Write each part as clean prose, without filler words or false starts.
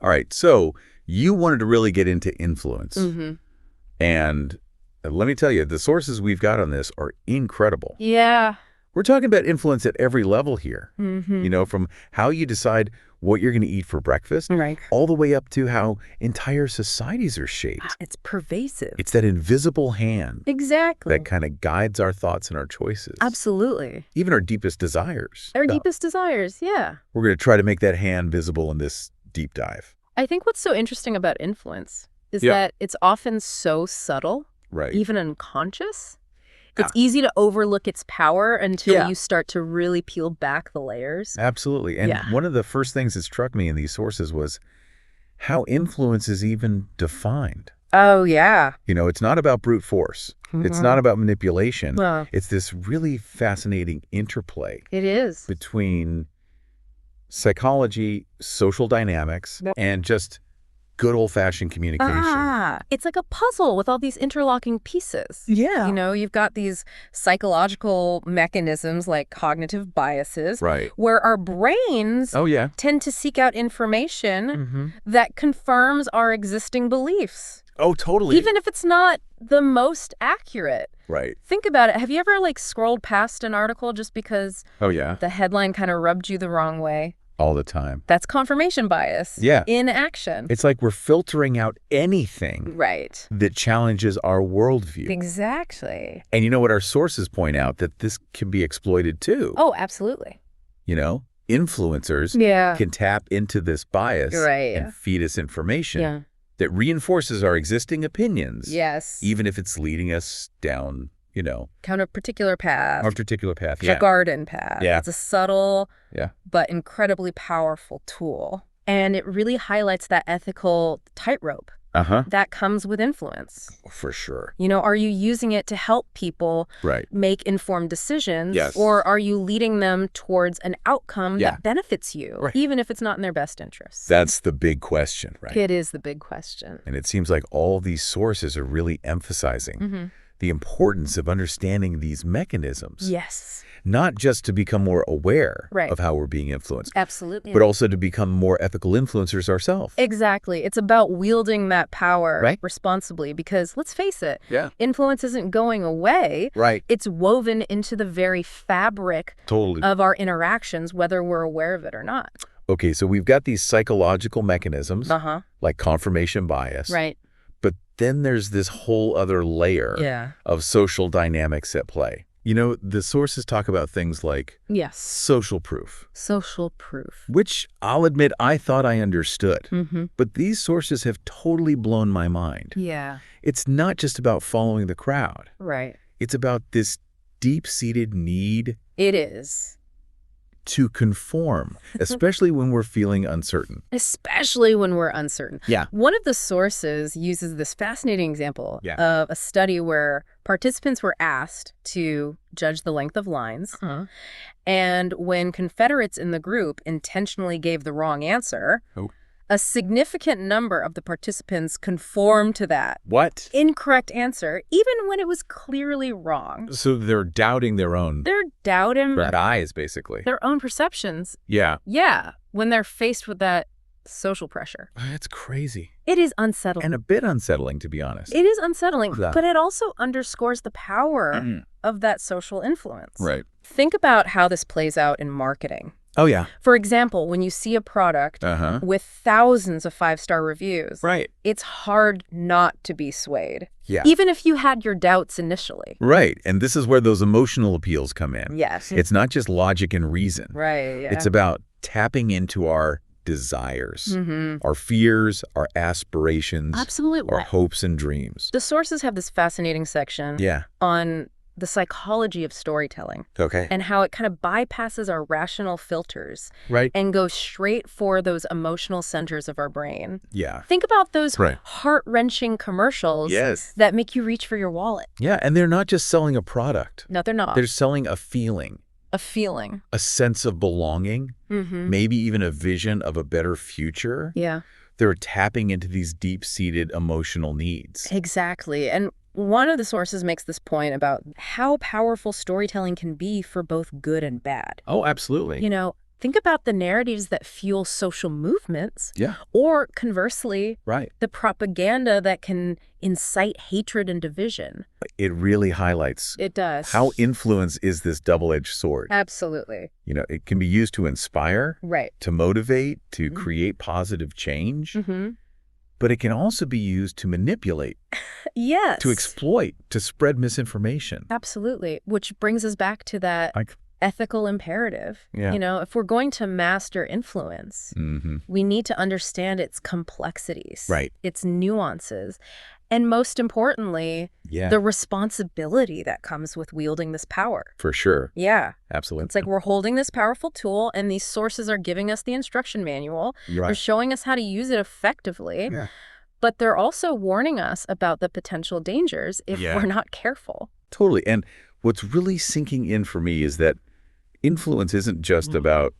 All right, so you wanted to really get into influence. And let me tell you, the sources we've got on this are incredible. Yeah. We're talking about influence at every level here. You know, from how you decide what you're going to eat for breakfast, Right. all the way up to how entire societies are shaped. It's pervasive. It's that invisible hand Exactly. that kind of guides our thoughts and our choices. Absolutely. Even our deepest desires. Our deepest desires, yeah. We're going to try to make that hand visible in this deep dive. I think what's so interesting about influence is Yeah. that it's often so subtle, Right. even unconscious. It's easy to overlook its power until you start to really peel back the layers. Absolutely. And one of the first things that struck me in these sources was how influence is even defined. Oh, yeah. You know, it's not about brute force. It's not about manipulation. Well, It's this really fascinating interplay it is. between psychology, social dynamics, and just good old-fashioned communication. It's like a puzzle with all these interlocking pieces. Yeah. You know, you've got these psychological mechanisms like cognitive biases, Right. where our brains Oh, yeah. tend to seek out information that confirms our existing beliefs, Oh, totally. even if it's not the most accurate. Right. Think about it. Have you ever scrolled past an article just because Oh, yeah. the headline kind of rubbed you the wrong way? All the time. That's confirmation bias. Yeah. In action. It's like we're filtering out anything Right. that challenges our worldview. Exactly. And you know what? Our sources point out that this can be exploited too. Oh, absolutely. You know, influencers can tap into this bias Right. and feed us information Yeah. that reinforces our existing opinions. Yes. Even if it's leading us down, you know, Kind of particular path. our particular path. The Yeah. garden path. Yeah. It's a subtle Yeah. but incredibly powerful tool. And it really highlights that ethical tightrope Uh-huh. that comes with influence. For sure. You know, are you using it to help people Right. make informed decisions? Yes. Or are you leading them towards an outcome Yeah. that benefits you, Right. even if it's not in their best interests? That's the big question, right? It is the big question. And it seems like all these sources are really emphasizing the importance of understanding these mechanisms. Yes. Not just to become more aware Right. of how we're being influenced, Absolutely. but also to become more ethical influencers ourselves. Exactly. It's about wielding that power Right. responsibly because, let's face it, Yeah. influence isn't going away. Right. It's woven into the very fabric Totally. of our interactions, whether we're aware of it or not. Okay, so we've got these psychological mechanisms, Uh-huh. like confirmation bias. Right. But then there's this whole other layer Yeah. of social dynamics at play. You know, the sources talk about things like Yes. social proof, Social proof. which I'll admit I thought I understood. Mm-hmm. But these sources have totally blown my mind. Yeah. It's not just about following the crowd. Right. It's about this deep-seated need It is. to conform, especially when we're feeling uncertain. Especially when we're uncertain. Yeah. One of the sources uses this fascinating example of a study where participants were asked to judge the length of lines. And when Confederates in the group intentionally gave the wrong answer, a significant number of the participants conformed to that What? incorrect answer, even when it was clearly wrong. So they're doubting their own They're doubting eyes, basically. their own perceptions. Yeah. Yeah, when they're faced with that social pressure. That's crazy. It is unsettling. And a bit unsettling, to be honest. It is unsettling, Yeah. but it also underscores the power of that social influence. Right. Think about how this plays out in marketing. Oh, yeah. For example, when you see a product Uh-huh. with thousands of 5-star reviews, Right. it's hard not to be swayed, Yeah. even if you had your doubts initially. Right. And this is where those emotional appeals come in. Yes. It's not just logic and reason. Right, yeah. It's about tapping into our desires, our fears, our aspirations, Absolutely. our hopes and dreams. The sources have this fascinating section Yeah. on the psychology of storytelling Okay. and how it kind of bypasses our rational filters Right. and goes straight for those emotional centers of our brain. Yeah. Think about those Right. heart-wrenching commercials Yes. that make you reach for your wallet. Yeah. And they're not just selling a product. No, they're not. They're selling a feeling, a feeling. a sense of belonging, maybe even a vision of a better future. Yeah, They're tapping into these deep-seated emotional needs. exactly. And one of the sources makes this point about how powerful storytelling can be for both good and bad. Oh, absolutely. You know, Think about the narratives that fuel social movements. Yeah. Or conversely, Right. the propaganda that can incite hatred and division. It really highlights It does. how influence is this double-edged sword. Absolutely. You know, it can be used to inspire, Right. to motivate, to create positive change. But it can also be used to manipulate, Yes. to exploit, to spread misinformation. Absolutely. Which brings us back to that ethical imperative. Yeah. You know, if we're going to master influence, we need to understand its complexities, Right. its nuances, and most importantly, the responsibility that comes with wielding this power. For sure. Yeah. Absolutely. It's like we're holding this powerful tool, and these sources are giving us the instruction manual. Right. They're showing us how to use it effectively. Yeah. But they're also warning us about the potential dangers if we're not careful. Totally. And what's really sinking in for me is that influence isn't just about,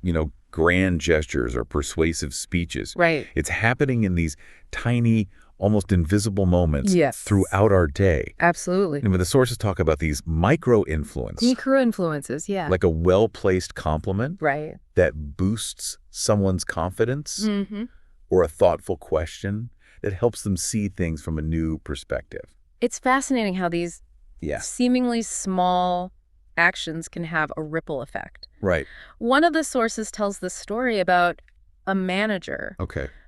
you know, grand gestures or persuasive speeches. Right. It's happening in these tiny, almost invisible moments throughout our day. Absolutely. And when the sources talk about these micro-influence. Micro-influences, yeah. Like a well-placed compliment. Right. That boosts someone's confidence. Or a thoughtful question that helps them see things from a new perspective. It's fascinating how these seemingly small actions can have a ripple effect. Right. One of the sources tells the story about a manager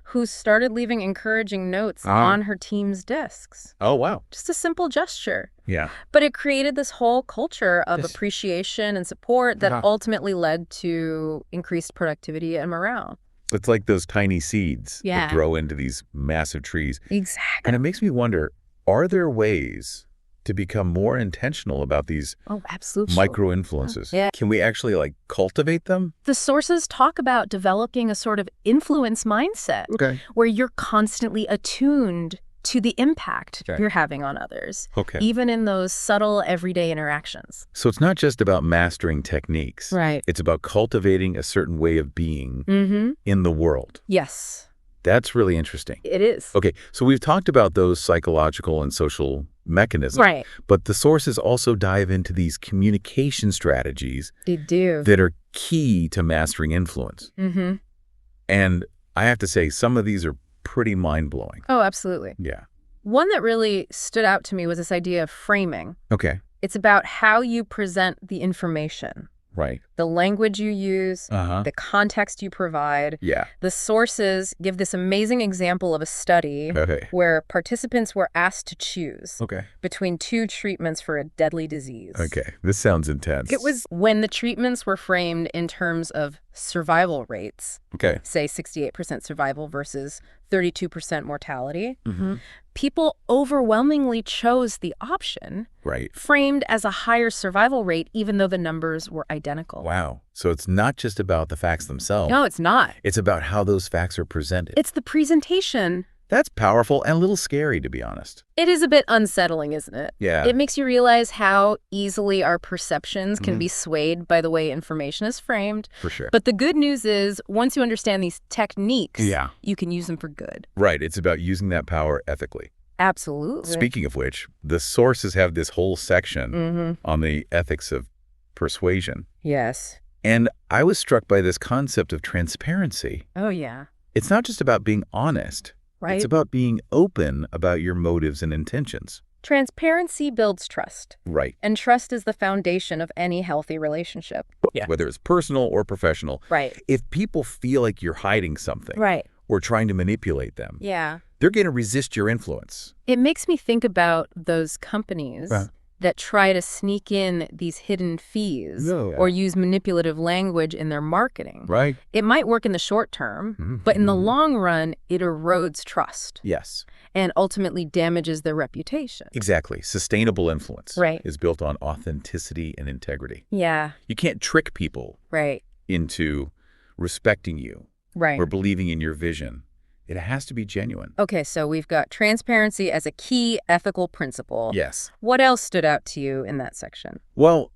who started leaving encouraging notes on her team's desks. Oh, wow. Just a simple gesture. Yeah. But it created this whole culture of appreciation and support that ultimately led to increased productivity and morale. It's like those tiny seeds that grow into these massive trees. Exactly. And it makes me wonder, are there ways to become more intentional about these micro-influences? Yeah. Can we actually, like, cultivate them? The sources talk about developing a sort of influence mindset where you're constantly attuned to the impact you're having on others, even in those subtle everyday interactions. So it's not just about mastering techniques. Right. It's about cultivating a certain way of being in the world. Yes. That's really interesting. It is. Okay, so we've talked about those psychological and social mechanisms. Right. But the sources also dive into these communication strategies They do. that are key to mastering influence. And I have to say, some of these are pretty mind-blowing. Oh, absolutely. Yeah. One that really stood out to me was this idea of framing. Okay. It's about how you present the information. Right. The language you use, the context you provide. Yeah. The sources give this amazing example of a study where participants were asked to choose between two treatments for a deadly disease. Okay. This sounds intense. It was when the treatments were framed in terms of survival rates, say 68% survival versus 32% mortality. People overwhelmingly chose the option framed as a higher survival rate, even though the numbers were identical. Wow. So it's not just about the facts themselves. No, it's not. It's about how those facts are presented. It's the presentation. That's powerful and a little scary, to be honest. It is a bit unsettling, isn't it? Yeah. It makes you realize how easily our perceptions can be swayed by the way information is framed. For sure. But the good news is, once you understand these techniques, you can use them for good. Right. It's about using that power ethically. Absolutely. Speaking of which, the sources have this whole section on the ethics of persuasion. Yes. And I was struck by this concept of transparency. Oh, yeah. It's not just about being honest. Right. It's about being open about your motives and intentions. Transparency builds trust. Right. And trust is the foundation of any healthy relationship. Yeah. Whether it's personal or professional. Right. If people feel like you're hiding something. Right. Or trying to manipulate them. Yeah. They're going to resist your influence. It makes me think about those companies that try to sneak in these hidden fees or use manipulative language in their marketing. Right. It might work in the short term, but in the long run, it erodes trust. Yes. And ultimately damages their reputation. Exactly. Sustainable influence is built on authenticity and integrity. Yeah. You can't trick people into respecting you or believing in your vision. It has to be genuine. Okay, so we've got transparency as a key ethical principle. Yes. What else stood out to you in that section? Well,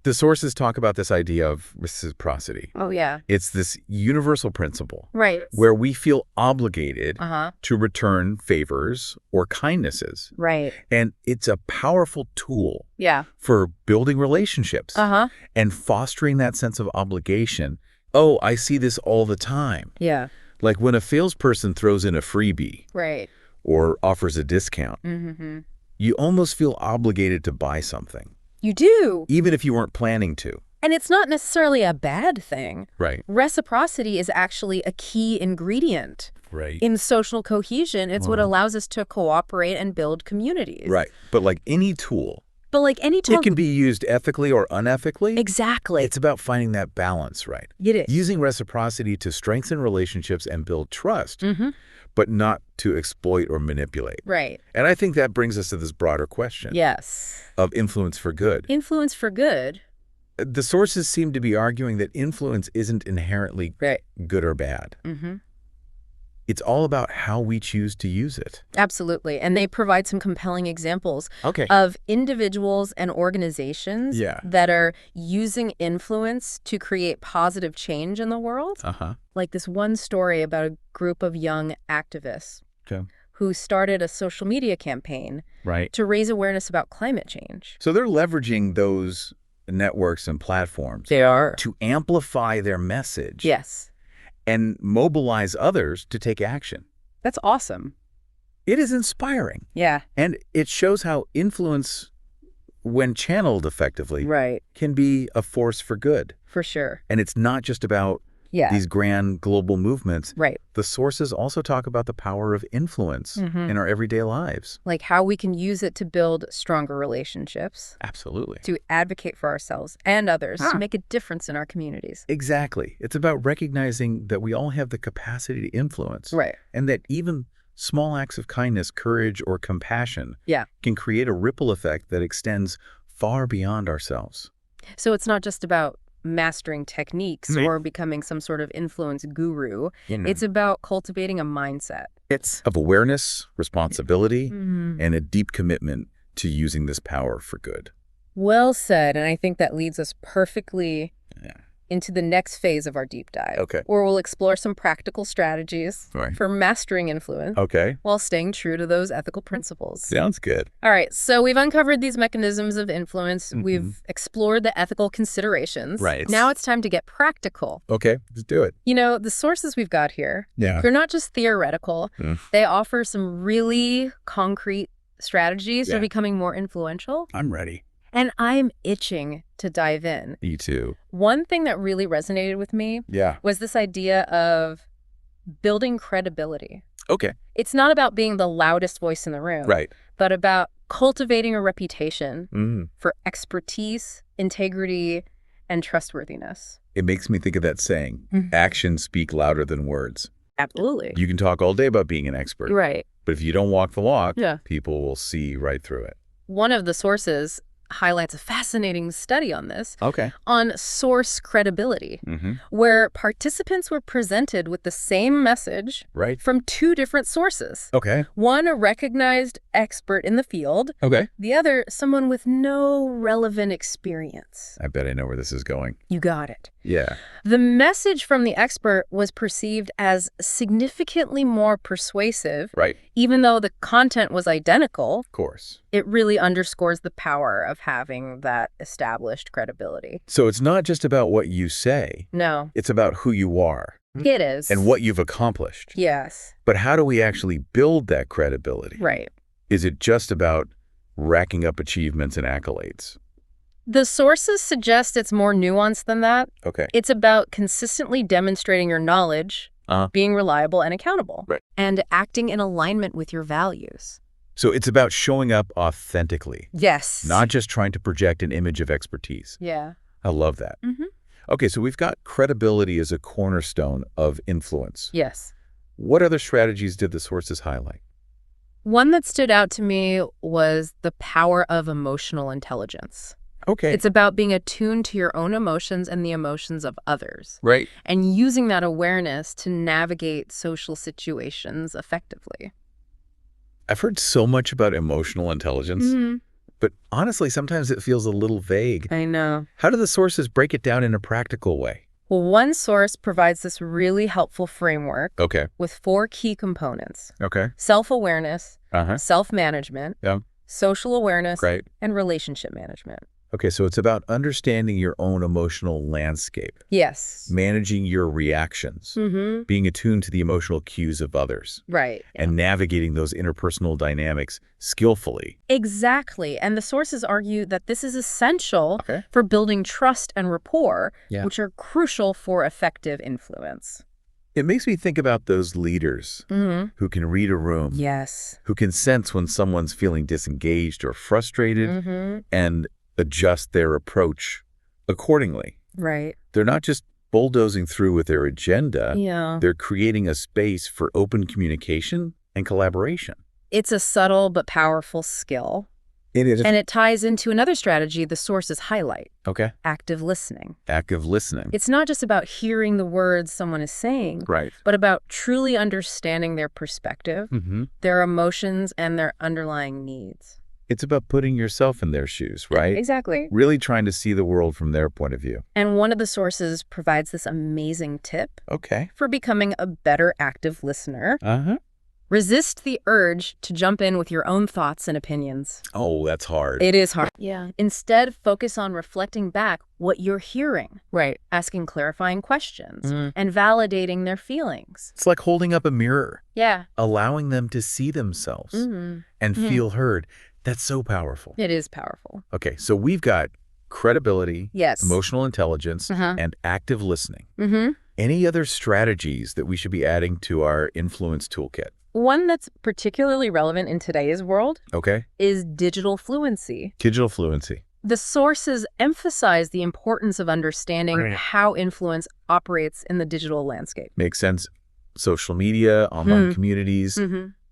the sources talk about this idea of reciprocity. Oh, yeah. It's this universal principle. Right. Where we feel obligated to return favors or kindnesses. Right. And it's a powerful tool for building relationships and fostering that sense of obligation Oh, I see this all the time. Yeah. Like when a salesperson throws in a freebie Right. or offers a discount, Mm-hmm. you almost feel obligated to buy something, You do. even if you weren't planning to. And it's not necessarily a bad thing. Right. Reciprocity is actually a key ingredient Right. in social cohesion. It's what allows us to cooperate and build communities. Right. But like any tool, But like any tool, it can be used ethically or unethically. exactly. It's about finding that balance, right? It is. Using reciprocity to strengthen relationships and build trust, Mm-hmm. but not to exploit or manipulate. Right. And I think that brings us to this broader question Yes. of influence for good. Influence for good. The sources seem to be arguing that influence isn't inherently Right. good or bad. Mm-hmm. It's all about how we choose to use it. Absolutely. And they provide some compelling examples Okay. of individuals and organizations Yeah. that are using influence to create positive change in the world. Uh-huh. Like this one story about a group of young activists Okay. who started a social media campaign Right. to raise awareness about climate change. So they're leveraging those networks and platforms They are. to amplify their message Yes. and mobilize others to take action. That's awesome. It is inspiring. Yeah. And it shows how influence, when channeled effectively, Right. can be a force for good. For sure. And it's not just about Yeah. these grand global movements. Right. The sources also talk about the power of influence Mhm. in our everyday lives. Like how we can use it to build stronger relationships, Absolutely. to advocate for ourselves and others, to make a difference in our communities. Exactly. It's about recognizing that we all have the capacity to influence. Right. And that even small acts of kindness, courage, or compassion Yeah. can create a ripple effect that extends far beyond ourselves. So it's not just about mastering techniques Right. or becoming some sort of influence guru. It's about cultivating a mindset. It's of awareness, responsibility, Mhm. and a deep commitment to using this power for good. Well said. And I think that leads us perfectly Yeah. into the next phase of our deep dive, Okay. where we'll explore some practical strategies Right. for mastering influence Okay. while staying true to those ethical principles. Sounds good. All right, so we've uncovered these mechanisms of influence. Mhm. We've explored the ethical considerations. Right. Now it's time to get practical. Okay. Let's do it. You know, the sources we've got here, Yeah. they're not just theoretical. Mm. They offer some really concrete strategies Yeah. for becoming more influential. I'm ready. And I'm itching to dive in. Me too. One thing that really resonated with me Yeah. was this idea of building credibility. Okay. It's not about being the loudest voice in the room, Right. but about cultivating a reputation Mm. for expertise, integrity, and trustworthiness. It makes me think of that saying, Mhm. actions speak louder than words. Absolutely. You can talk all day about being an expert, Right. but if you don't walk the walk, Yeah. people will see right through it. One of the sources highlights a fascinating study on this, Okay. on source credibility, Mm-hmm. where participants were presented with the same message Right. from two different sources. Okay. One, a recognized expert in the field, Okay. the other, someone with no relevant experience. I bet I know where this is going. You got it. Yeah. The message from the expert was perceived as significantly more persuasive, Right. even though the content was identical. Of course. It really underscores the power of having that established credibility. So it's not just about what you say. No, It's about who you are it is. and what you've accomplished. Yes, But how do we actually build that credibility? right. Is it just about racking up achievements and accolades? The sources suggest it's more nuanced than that. Okay. It's about consistently demonstrating your knowledge, being reliable and accountable, Right. and acting in alignment with your values. So it's about showing up authentically, Yes. not just trying to project an image of expertise. Yeah. I love that. Mm-hmm. Okay, so we've got credibility as a cornerstone of influence. Yes. What other strategies did the sources highlight? One that stood out to me was the power of emotional intelligence. Okay. It's about being attuned to your own emotions and the emotions of others, right. and using that awareness to navigate social situations effectively. I've heard so much about emotional intelligence, Mm-hmm. but honestly, sometimes it feels a little vague. I know. How do the sources break it down in a practical way? Well, one source provides this really helpful framework Okay. with 4 key components: Okay. self-awareness, Uh-huh. self-management, Yeah. social awareness, Great. and relationship management. Okay, so it's about understanding your own emotional landscape, Yes. managing your reactions, being attuned to the emotional cues of others, Right. and navigating those interpersonal dynamics skillfully. Exactly. And the sources argue that this is essential Okay. for building trust and rapport, Yeah. which are crucial for effective influence. It makes me think about those leaders who can read a room, Yes. who can sense when someone's feeling disengaged or frustrated, and adjust their approach accordingly. Right. They're not just bulldozing through with their agenda. Yeah. They're creating a space for open communication and collaboration. It's a subtle but powerful skill. It is. And it ties into another strategy the sources highlight. Okay. Active listening. Active listening. It's not just about hearing the words someone is saying, Right. but about truly understanding their perspective, their emotions, and their underlying needs. It's about putting yourself in their shoes, right? Exactly. Really trying to see the world from their point of view. And one of the sources provides this amazing tip Okay. for becoming a better active listener. Resist the urge to jump in with your own thoughts and opinions. Oh, that's hard. It is hard. Yeah. Instead, focus on reflecting back what you're hearing. Right. Asking clarifying questions and validating their feelings. It's like holding up a mirror. Yeah. Allowing them to see themselves and feel heard. That's so powerful. It is powerful. Okay, so we've got credibility, Yes. emotional intelligence, and active listening. Any other strategies that we should be adding to our influence toolkit? One that's particularly relevant in today's world is digital fluency. Digital fluency. The sources emphasize the importance of understanding how influence operates in the digital landscape. Makes sense. Social media, online communities,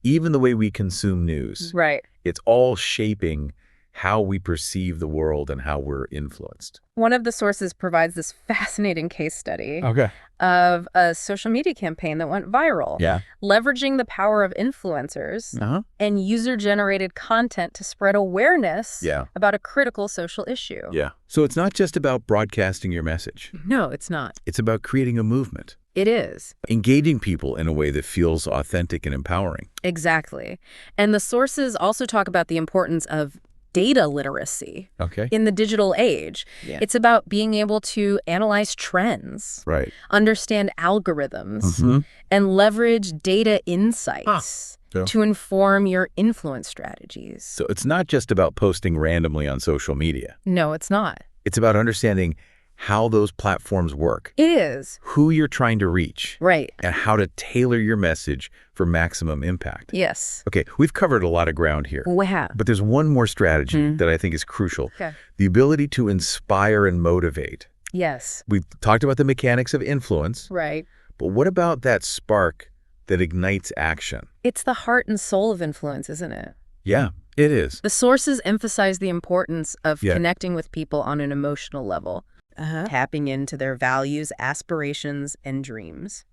even the way we consume news. Right. It's all shaping how we perceive the world and how we're influenced. One of the sources provides this fascinating case study Okay. of a social media campaign that went viral, leveraging the power of influencers and user-generated content to spread awareness about a critical social issue. Yeah. So it's not just about broadcasting your message. No, it's not. It's about creating a movement. It is. Engaging people in a way that feels authentic and empowering. Exactly. And the sources also talk about the importance of data literacy in the digital age. It's about being able to analyze trends, understand algorithms, and leverage data insights to inform your influence strategies. So it's not just about posting randomly on social media. No, it's not. It's about understanding how those platforms work. It is. Who you're trying to reach. Right. And how to tailor your message for maximum impact. Yes. Okay, we've covered a lot of ground here. We have. But there's one more strategy that I think is crucial. The ability to inspire and motivate. Yes. We've talked about the mechanics of influence. Right. But what about that spark that ignites action? It's the heart and soul of influence, isn't it? Yeah, it is. The sources emphasize the importance of connecting with people on an emotional level. Tapping into their values, aspirations, and dreams.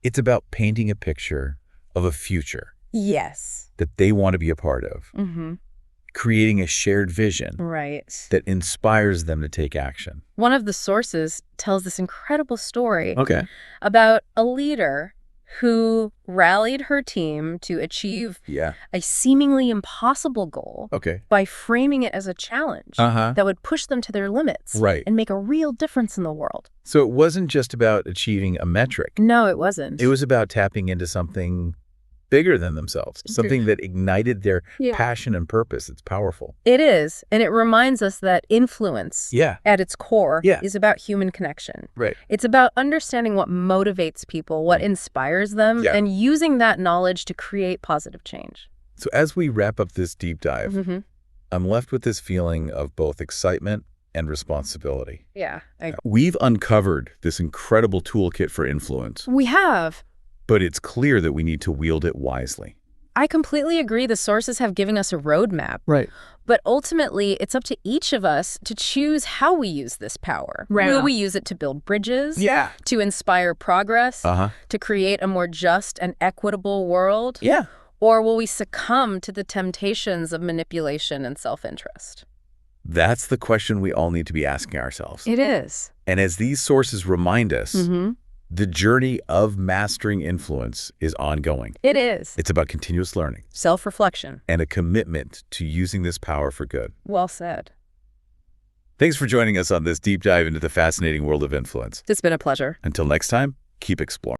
It's about painting a picture of a future. Yes. That they want to be a part of. Creating a shared vision. Right. That inspires them to take action. One of the sources tells this incredible story about a leader who rallied her team to achieve a seemingly impossible goal by framing it as a challenge that would push them to their limits and make a real difference in the world. So it wasn't just about achieving a metric. No, it wasn't. It was about tapping into something bigger than themselves, something that ignited their passion and purpose. It's powerful. It is. And it reminds us that influence at its core is about human connection. Right. It's about understanding what motivates people, what inspires them, and using that knowledge to create positive change. So as we wrap up this deep dive, I'm left with this feeling of both excitement and responsibility. Yeah. We've uncovered this incredible toolkit for influence. We have. But it's clear that we need to wield it wisely. I completely agree. The sources have given us a roadmap. Right. But ultimately, it's up to each of us to choose how we use this power. Right. Will we use it to build bridges? To inspire progress? To create a more just and equitable world? Or will we succumb to the temptations of manipulation and self-interest? That's the question we all need to be asking ourselves. It is. And as these sources remind us, the journey of mastering influence is ongoing. It is. It's about continuous learning. Self-reflection. And a commitment to using this power for good. Well said. Thanks for joining us on this deep dive into the fascinating world of influence. It's been a pleasure. Until next time, keep exploring.